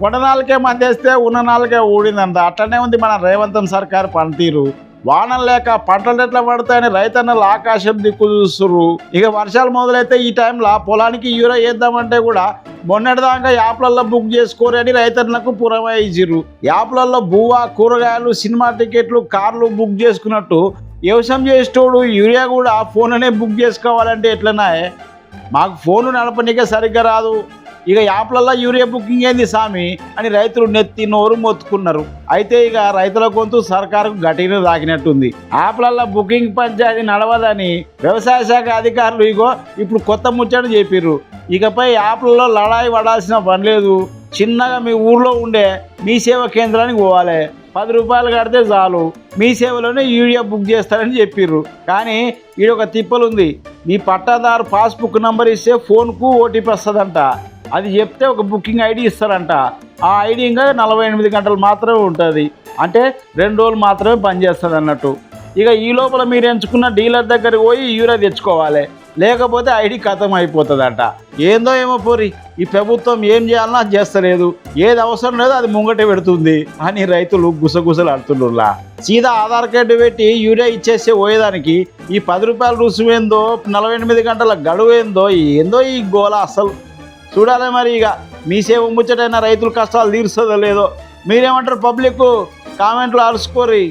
కొండ నాలుకే మందేస్తే ఉన్న నాలుగే ఊడిందంట. అట్లనే ఉంది మన రేవంతం సర్కార్ పనితీరు. వానలు లేక పంటలు ఎట్లా పడతాయని రైతన్నలు ఆకాశం దిక్కు చూస్తుర్రు. ఇక వర్షాలు మొదలైతే ఈ టైంలో పొలానికి యూరియా వేద్దామంటే కూడా మొన్నటిదాకా యాప్లలో బుక్ చేసుకోరని రైతన్నలకు పురమాయించిర్రు. యాప్లలో బువ్వ, కూరగాయలు, సినిమా టికెట్లు, కార్లు బుక్ చేసుకున్నట్టు వ్యవసాయం చేసేటోడు యూరియా కూడా ఫోన్లోనే బుక్ చేసుకోవాలంటే ఎట్లనా? మాకు ఫోను నడపనికే సరిగ్గా రాదు, ఇక యాప్లలో యూరియా బుకింగ్ ఏంది సామి అని రైతులు నెత్తి నోరు మొత్తుకున్నారు. అయితే ఇక రైతుల గొంతు సర్కారుకు గట్టిగా తాకినట్టుంది. యాప్లలో బుకింగ్ పంచాయతీ నడవదని వ్యవసాయ శాఖ అధికారులు ఇప్పుడు కొత్త ముచ్చట చెప్పిర్రు. ఇకపై యాప్లలో లడాయి పడాల్సిన పని లేదు. చిన్నగా మీ ఊర్లో ఉండే మీ సేవ కేంద్రానికి పోవాలి, 10 రూపాయలు కడితే చాలు, మీ సేవలోనే యూరియా బుక్ చేస్తారని చెప్పిర్రు. కానీ ఈడొక తిప్పలుంది. మీ పట్టాదారు పాస్బుక్ నంబర్ ఇస్తే ఫోన్కు ఓటీపీ వస్తుందంట. అది చెప్తే ఒక బుకింగ్ ఐడి ఇస్తారంట. ఆ ఐడి ఇంకా 48 గంటలు మాత్రమే ఉంటుంది, అంటే 2 రోజులు మాత్రమే పనిచేస్తుంది అన్నట్టు. ఇక ఈ లోపల మీరు ఎంచుకున్న డీలర్ దగ్గరికి పోయి యూరియా తెచ్చుకోవాలి, లేకపోతే ఐడి ఖతం అయిపోతుందంట. ఏందో ఏమో పోరి, ఈ ప్రభుత్వం ఏం చేయాలన్నా అది చేస్తలేదు, ఏది అవసరం లేదో అది ముంగటే పెడుతుంది అని రైతులు గుసగుసలు ఆడుతుండ్రులా. సీదా ఆధార్ కార్డు పెట్టి యూరియా ఇచ్చేస్తే పోయేదానికి ఈ 10 రూపాయల రుసుము ఏందో, 48 గంటల గడువు ఏందో ఈ గోల అసలు చూడాలి. మరి ఇక మీ సేవ ముచ్చటైన రైతుల కష్టాలు తీరుస్తుందో లేదో. మీరేమంటారు పబ్లిక్? కామెంట్లు అరుచుకోరి.